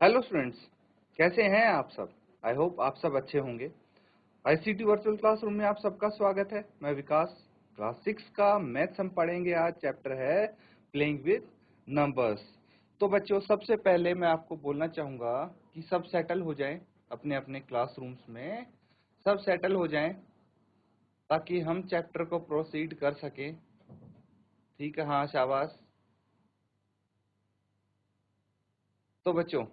Hello students, कैसे हैं आप सब। आई होप आप सब अच्छे होंगे। आईसीटी वर्चुअल क्लासरूम में आप सबका स्वागत है। मैं विकास। क्लास 6 का मैथ्स हम पढ़ेंगे। आज चैप्टर है प्लेइंग विद नंबर्स। तो बच्चों, सबसे पहले मैं आपको बोलना चाहूंगा कि सब सेटल हो जाएं अपने अपने क्लासरूम्स में। सब सेटल हो जाएं ताकि हम चैप्टर को प्रोसीड कर सकें। ठीक है, हाँ शाबाश। तो बच्चों,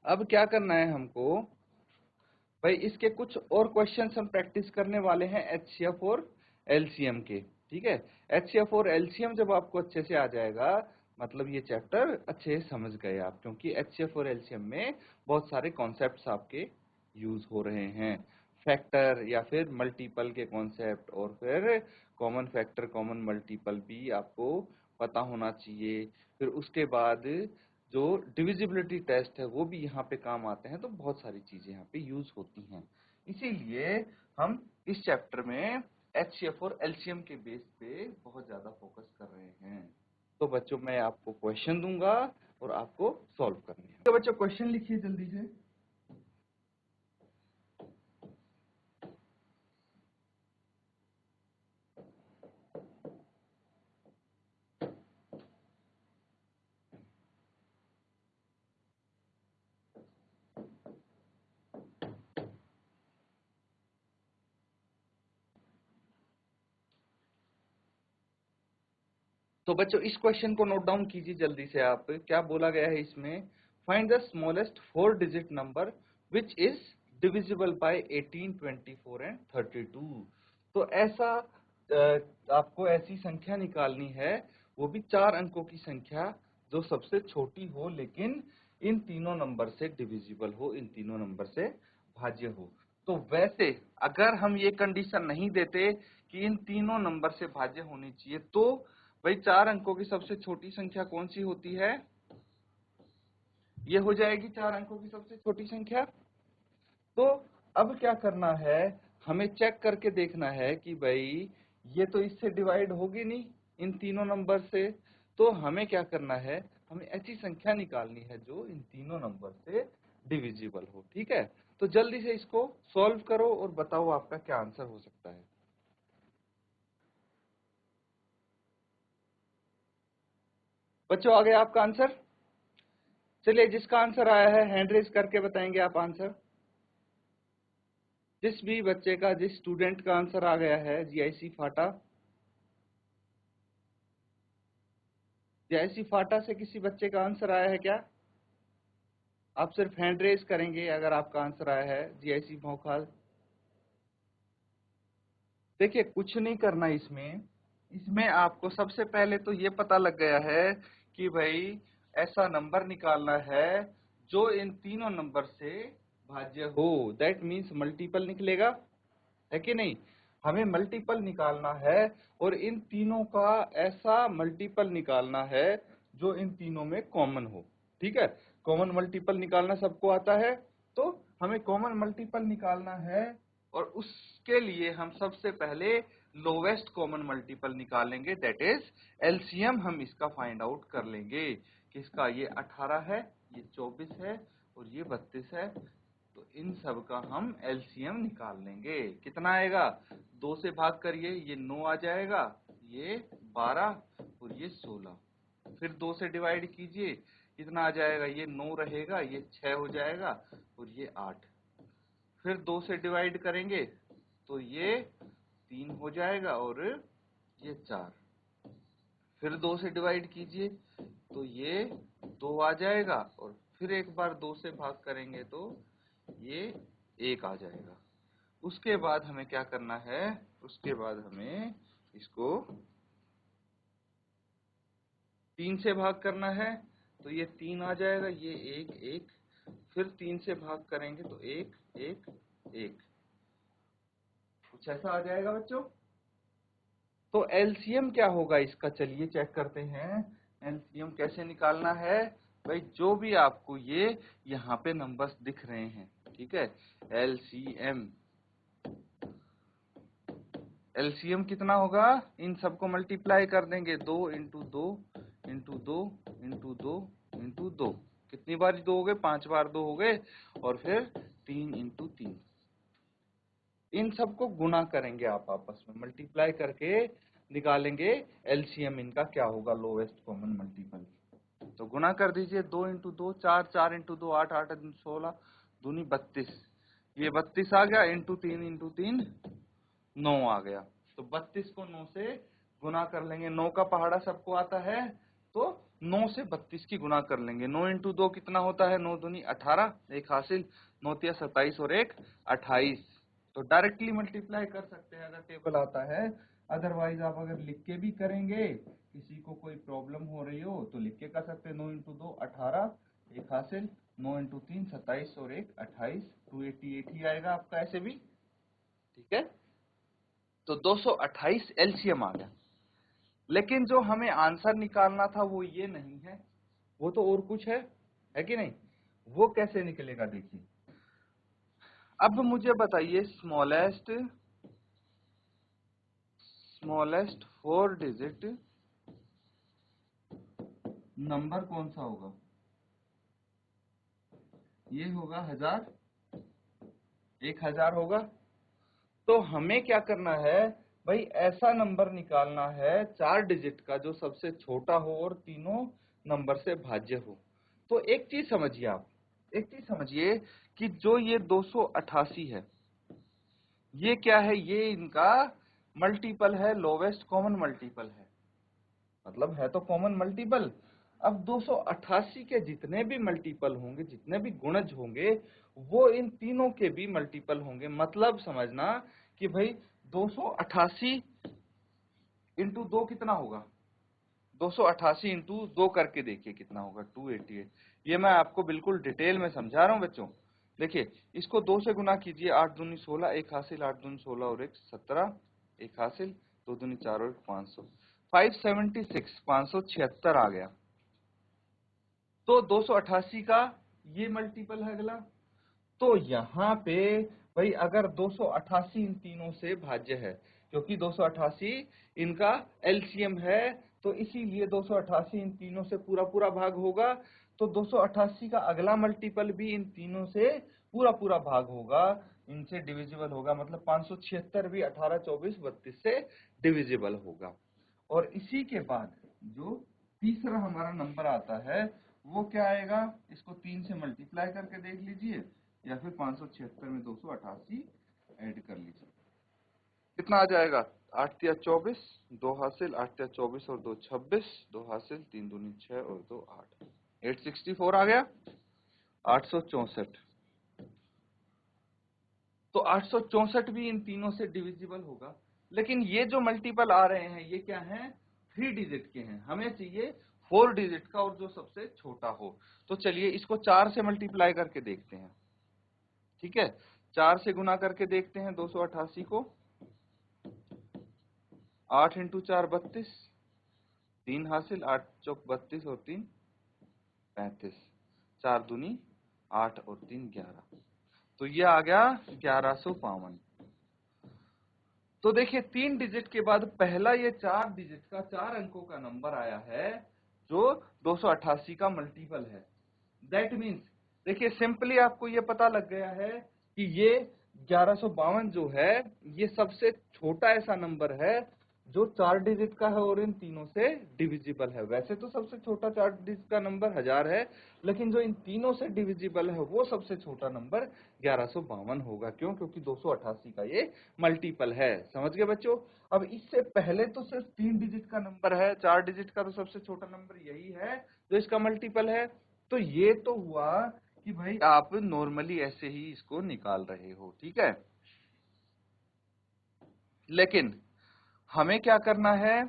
अब क्या करना है हमको भाई, इसके कुछ और क्वेश्चंस हम प्रैक्टिस करने वाले हैं एचसीएफ और एलसीएम के। ठीक है, एचसीएफ और एलसीएम जब आपको अच्छे से आ जाएगा, मतलब ये चैप्टर अच्छे से समझ गए आप, क्योंकि एचसीएफ और एलसीएम में बहुत सारे कॉन्सेप्ट्स आपके यूज हो रहे हैं। फैक्टर या फिर मल्टीपल के कॉन्सेप्ट, और फिर कॉमन फैक्टर कॉमन मल्टीपल भी आपको पता होना चाहिए। फिर उसके बाद जो डिविजिबिलिटी टेस्ट है वो भी यहाँ पे काम आते हैं। तो बहुत सारी चीजें यहाँ पे यूज होती हैं, इसीलिए हम इस चैप्टर में एचसीएफ और एलसीएम के बेस पे बहुत ज्यादा फोकस कर रहे हैं। तो बच्चों, मैं आपको क्वेश्चन दूंगा और आपको सॉल्व करने हैं। तो बच्चों, क्वेश्चन लिखिए जल्दी से। तो बच्चों, इस क्वेश्चन को नोट डाउन कीजिए जल्दी से। आप, क्या बोला गया है इसमें? Find the smallest 4 digit number which is divisible by 18, 24 and 32। तो ऐसा आपको ऐसी संख्या निकालनी है, वो भी 4 अंकों की संख्या, जो सबसे छोटी हो लेकिन इन तीनों नंबर से डिविजिबल हो, इन तीनों नंबर से भाज्य हो। तो वैसे अगर हम ये कंडीशन नहीं देते कि इन तीनों नंबर से भाज्य होनी चाहिए, तो भाई 4 अंकों की सबसे छोटी संख्या कौन सी होती है? ये हो जाएगी 4 अंकों की सबसे छोटी संख्या। तो अब क्या करना है, हमें चेक करके देखना है कि भाई ये तो इससे डिवाइड होगी नहीं, इन तीनों नंबर से। तो हमें क्या करना है, हमें ऐसी संख्या निकालनी है जो इन तीनों नंबर से डिविजिबल हो। ठीक है, तो जल्दी से इसको सॉल्व करो और बताओ आपका क्या आंसर हो सकता है। बच्चों, आ गया आपका आंसर? चलिए, जिसका आंसर आया है हैंड रेज करके बताएंगे आप आंसर। जिस भी बच्चे का, जिस स्टूडेंट का आंसर आ गया है, जीआईसी फाटा। जीआईसी फाटा से किसी बच्चे का आंसर आया है क्या? आप सिर्फ हैंड रेज करेंगे अगर आपका आंसर आया है। जीआईसी भौकाल, देखिए कुछ नहीं करना इसमें। इसमें आपको सबसे पहले तो ये पता लग गया है कि भाई ऐसा नंबर निकालना है जो इन तीनों नंबर से भाज्य हो। दैट मीन्स मल्टीपल निकलेगा, है कि नहीं? हमें मल्टीपल निकालना है और इन तीनों का ऐसा मल्टीपल निकालना है जो इन तीनों में कॉमन हो। ठीक है, कॉमन मल्टीपल निकालना सबको आता है। तो हमें कॉमन मल्टीपल निकालना है, और उसके लिए हम सबसे पहले लोवेस्ट कॉमन मल्टीपल निकालेंगे, दैट इज एलसीएम। हम इसका फाइंड आउट कर लेंगे। किसका? ये 18 है, ये 24 है और ये 32 है। तो इन सब का हम एलसीएम निकाल लेंगे। कितना आएगा? 2 से भाग करिए, ये 9 आ जाएगा, ये 12 और ये 16। फिर 2 से डिवाइड कीजिए, कितना आ जाएगा? ये 9 रहेगा, ये 6 हो जाएगा और ये 8। फिर 2 से डिवाइड करेंगे तो ये 3 हो जाएगा और ये 4। फिर 2 से डिवाइड कीजिए तो ये 2 आ जाएगा, और फिर एक बार 2 से भाग करेंगे तो ये 1 आ जाएगा। उसके बाद हमें क्या करना है? उसके बाद हमें इसको 3 से भाग करना है, तो ये 3 आ जाएगा, ये 1 1। फिर 3 से भाग करेंगे तो 1 1 1। कुछ ऐसा आ जाएगा बच्चों। तो एलसीएम क्या होगा इसका? चलिए चेक करते हैं। एलसीएम कैसे निकालना है भाई? जो भी आपको ये यहाँ पे नंबर्स दिख रहे हैं, ठीक है, एलसीएम। एलसीएम कितना होगा? इन सबको मल्टीप्लाई कर देंगे, 2 इंटू 2 इंटू 2 इंटू 2 इंटू 2। कितनी कितनी बार 2 हो गए, 5 बार 2 हो गए, और फिर 3 इंटू 3। इन सबको गुना करेंगे आप आपस में, मल्टीप्लाई करके निकालेंगे एलसीएम इनका क्या होगा, लोवेस्ट कॉमन मल्टीपल। तो गुना कर दीजिए, 2 इंटू 2 4, 4 इंटू 2 8, 8 इंटू 16 दूनी 32, ये 32 आ गया, इंटू 3 9 आ गया। तो 32 को 9 से गुना कर लेंगे, 9 का पहाड़ा सबको आता है, तो 9 से 32 की गुना कर लेंगे। 9 इंटू 2 कितना होता है, 9 दूनी 18, एक हासिल, 9 तिया 27 और एक 28। तो डायरेक्टली मल्टीप्लाई कर सकते हैं अगर टेबल आता है, अदरवाइज आप अगर लिख के भी करेंगे, किसी को कोई प्रॉब्लम हो रही हो तो लिख के कर सकते हैं। 9 इंटू 2 18, एक हासिल, 9 इंटू 3 27 और एक 28, 288 ही आएगा आपका ऐसे भी, ठीक है। तो 228 एलसीएम आ गया। लेकिन जो हमें आंसर निकालना था वो ये नहीं है, वो तो और कुछ है कि नहीं। वो कैसे निकलेगा देखिए। अब मुझे बताइए स्मॉलेस्ट 4 डिजिट नंबर कौन सा होगा। ये होगा 1000, 1000 होगा। तो हमें क्या करना है भाई, ऐसा नंबर निकालना है 4 डिजिट का जो सबसे छोटा हो और तीनों नंबर से भाज्य हो। तो एक चीज समझिए आप, एक चीज समझिए कि जो ये 288 है, ये क्या है, ये इनका मल्टीपल है, लोवेस्ट कॉमन मल्टीपल है, मतलब है तो कॉमन मल्टीपल। अब 288 के जितने भी मल्टीपल होंगे, जितने भी गुणज होंगे, वो इन तीनों के भी मल्टीपल होंगे। मतलब समझना कि भाई 288 इंटू 2 कितना होगा, 288 इंटू 2 करके देखिए कितना होगा, 288। ये मैं आपको बिल्कुल डिटेल में समझा रहा हूँ बच्चों। देखिए इसको 2 से गुना कीजिए, 8 दूनी 16, एक हासिल, 8 दूनी 16 और एक 17, एक हासिल, 2 दूनी 4 और 500, 576, 576 आ गया। तो 288 का ये मल्टीपल है अगला। तो यहाँ पे भाई अगर 288 इन तीनों से भाज्य है, क्योंकि 288 इनका एलसीएम है, तो इसीलिए 288 इन तीनों से पूरा पूरा भाग होगा। तो 288 का अगला मल्टीपल भी इन तीनों से पूरा पूरा भाग होगा, इनसे डिविजिबल होगा। मतलब 576 भी 18, 24, 32 से डिविजिबल होगा। और इसी के बाद जो तीसरा हमारा नंबर आता है वो क्या आएगा, इसको 3 से मल्टीप्लाई करके देख लीजिए, या फिर 576 में 288 ऐड कर लीजिए, कितना आ जाएगा, 8 तिया 24, 2 हासिल, 8 तिया 24 और 2 26, 2 हासिल, 3 दूनी 6 और 2 8, 864 आ गया, 864। तो 864 भी इन तीनों से डिविजिबल होगा। लेकिन ये जो मल्टीपल आ रहे हैं ये क्या हैं, 3 डिजिट के हैं, हमें चाहिए 4 डिजिट का और जो सबसे छोटा हो। तो चलिए इसको 4 से मल्टीप्लाई करके देखते हैं, ठीक है। 4 से गुना करके देखते हैं 288 को, 8 इंटू 4 32, 3 हासिल, 8 चौक 32 और 3 35, 4 दूनी 8 और 3 11। तो ये आ गया 1152। तो देखिए 3 डिजिट के बाद पहला ये 4 डिजिट का 4 अंकों का नंबर आया है जो 288 का मल्टीपल है। दैट मीन्स देखिए सिंपली आपको ये पता लग गया है कि ये 1152 जो है ये सबसे छोटा ऐसा नंबर है जो 4 डिजिट का है और इन तीनों से डिविजिबल है। वैसे तो सबसे छोटा 4 डिजिट का नंबर 1000 है, लेकिन जो इन तीनों से डिविजिबल है वो सबसे छोटा नंबर 1152 होगा। क्यों, क्योंकि 288 का ये मल्टीपल है। समझ गए बच्चों। अब इससे पहले तो सिर्फ 3 डिजिट का नंबर है, 4 डिजिट का तो सबसे छोटा नंबर यही है जो इसका मल्टीपल है। तो ये तो हुआ कि भाई आप नॉर्मली ऐसे ही इसको निकाल रहे हो, ठीक है। लेकिन हमें क्या करना है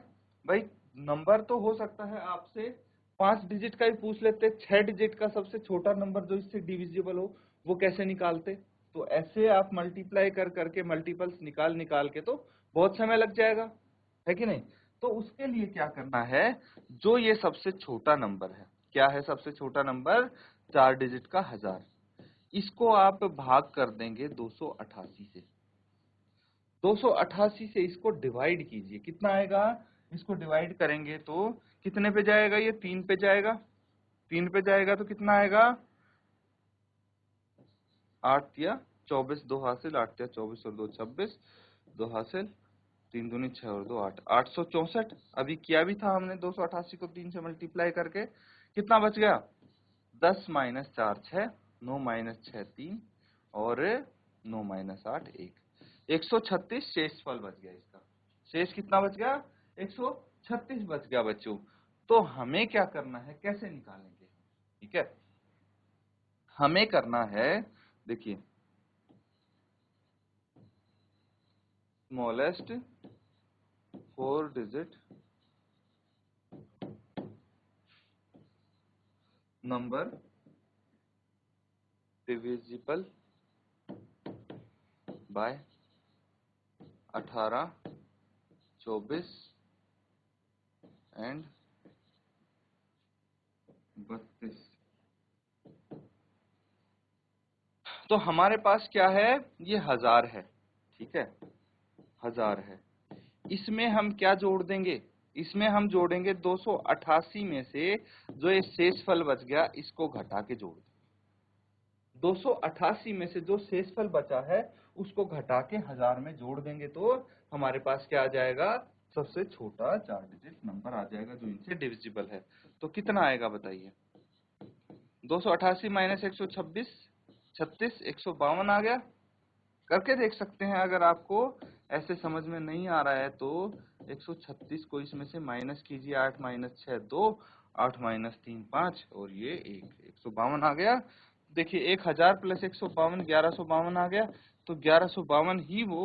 भाई, नंबर तो हो सकता है आपसे 5 डिजिट का ही पूछ लेते, 6 डिजिट का सबसे छोटा नंबर जो इससे डिविजिबल हो वो कैसे निकालते। तो ऐसे आप मल्टीप्लाई कर करके मल्टीपल्स निकाल निकाल के तो बहुत समय लग जाएगा, है कि नहीं। तो उसके लिए क्या करना है, जो ये सबसे छोटा नंबर है, क्या है सबसे छोटा नंबर, 4 डिजिट का 1000, इसको आप भाग कर देंगे 288 से। 288 से इसको डिवाइड कीजिए, कितना आएगा, इसको डिवाइड करेंगे तो कितने पे जाएगा, ये 3 पे जाएगा। 3 पे जाएगा तो कितना आएगा, 8 या 24, 2 हासिल, 8 या 24 और 2 26, 2 हासिल, 3 दूनी 6 और 2 8, 864। अभी किया भी था हमने 288 को 3 से मल्टीप्लाई करके, कितना बच गया, 10 माइनस 4 6, 9 माइनस 6 3 और 9 माइनस 8 1, 136 शेषफल बच गया इसका। शेष कितना बच गया, 136 बच गया बच्चों। तो हमें क्या करना है, कैसे निकालेंगे, ठीक है, हमें करना है, देखिए, smallest 4 digit number divisible by 18, 24 and 32। तो हमारे पास क्या है, ये 1000 है, ठीक है, 1000 है। इसमें हम क्या जोड़ देंगे, इसमें हम जोड़ेंगे 288 में से जो ये शेषफल बच गया इसको घटा के जोड़ देंगे। 288 में से जो शेषफल बचा है उसको घटा के 1000 में जोड़ देंगे तो हमारे पास क्या आ जाएगा, सबसे छोटा 4 डिजिट नंबर आ जाएगा जो इनसे डिविजिबल है। तो कितना आएगा बताइए, 288 माइनस 126, 36, 152 आ गया। करके देख सकते हैं, अगर आपको ऐसे समझ में नहीं आ रहा है तो 136 को इसमें से माइनस कीजिए, 8 माइनस 6 2, 8 माइनस 3 5 और ये 152 आ गया। देखिए 1000 प्लस 152 1152 आ गया। तो 1152 ही वो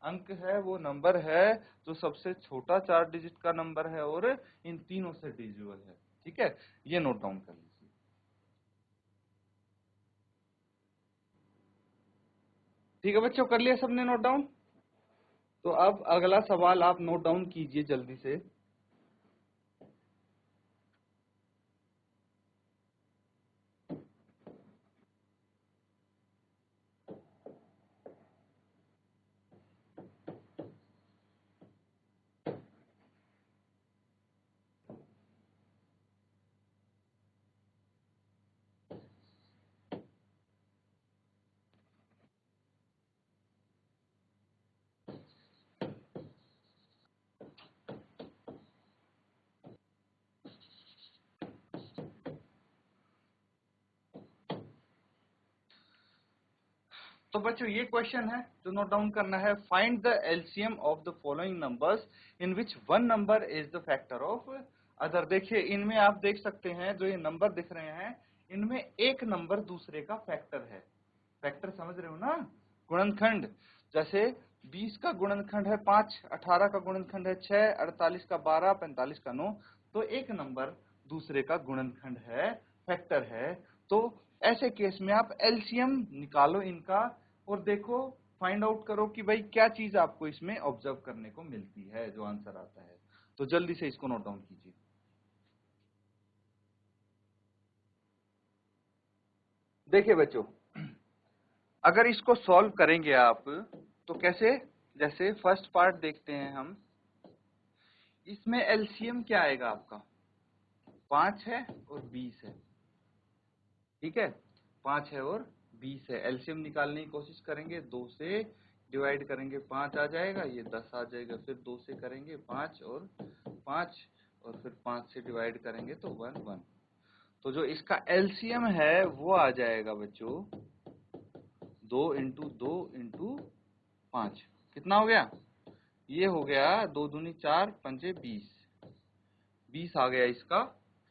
अंक है, वो नंबर है जो सबसे छोटा 4 डिजिट का नंबर है और इन तीनों से डिविजिबल है, ठीक है, ये नोट डाउन कर लीजिए। ठीक है बच्चों, कर लिया सबने नोट डाउन। तो अब अगला सवाल आप नोट डाउन कीजिए जल्दी से। तो बच्चों ये क्वेश्चन है जो नोट डाउन करना है, find the LCM of the following numbers in which one number is the factor of other. देखिए इनमें आप देख सकते हैं जो ये नंबर दिख रहे हैं इनमें एक नंबर दूसरे का फैक्टर है। फैक्टर समझ रहे हो ना, गुणनखंड। जैसे 20 का गुणनखंड है 5, 18 का गुणनखंड है 6, 48 का 12, 45 का 9। तो एक नंबर दूसरे का गुणनखंड है, फैक्टर है। तो ऐसे केस में आप एलसीएम निकालो इनका और देखो, फाइंड आउट करो कि भाई क्या चीज आपको इसमें ऑब्जर्व करने को मिलती है, जो आंसर आता है। तो जल्दी से इसको नोट डाउन कीजिए। देखिए बच्चों, अगर इसको सॉल्व करेंगे आप तो कैसे, जैसे फर्स्ट पार्ट देखते हैं हम, इसमें एलसीएम क्या आएगा आपका, 5 है और 20 है, ठीक है, 5 है और 20 है। एलसीएम निकालने की कोशिश करेंगे, 2 से डिवाइड करेंगे 5 आ जाएगा, ये 10 आ जाएगा, फिर 2 से करेंगे 5 और 5 और फिर 5 से डिवाइड करेंगे तो 1 1। तो जो इसका एलसीएम है वो आ जाएगा बच्चों 2 इंटू 2 इंटू 5, कितना हो गया, ये हो गया 2 दूनी 4 पंजे 20, 20 आ गया इसका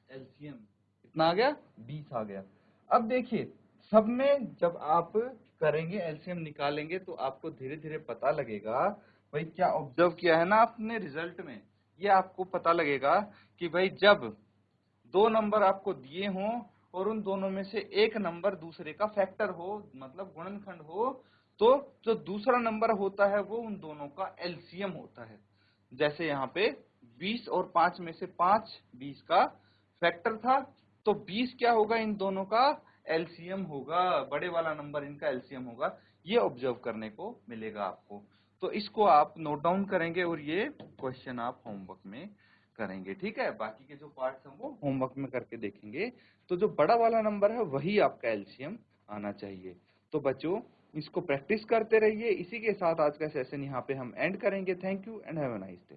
एलसीएम। कितना आ गया, 20 आ गया। अब देखिए सब में जब आप करेंगे एलसीएम निकालेंगे तो आपको धीरे धीरे पता लगेगा भाई क्या ऑब्जर्व किया है ना आपने रिजल्ट में, ये आपको पता लगेगा कि भाई जब दो नंबर आपको दिए हों और उन दोनों में से एक नंबर दूसरे का फैक्टर हो, मतलब गुणनखंड हो, तो जो दूसरा नंबर होता है वो उन दोनों का एलसीएम होता है। जैसे यहाँ पे 20 और 5 में से 5 20 का फैक्टर था, तो 20 क्या होगा, इन दोनों का एलसीएम होगा, बड़े वाला नंबर इनका एलसीएम होगा। ये ऑब्जर्व करने को मिलेगा आपको। तो इसको आप नोट डाउन करेंगे और ये क्वेश्चन आप होमवर्क में करेंगे। ठीक है, बाकी के जो पार्ट्स हम वो होमवर्क में करके देखेंगे। तो जो बड़ा वाला नंबर है वही आपका एलसीएम आना चाहिए। तो बच्चों इसको प्रैक्टिस करते रहिए। इसी के साथ आज का सेशन यहाँ पे हम एंड करेंगे। Thank you and have a nice day.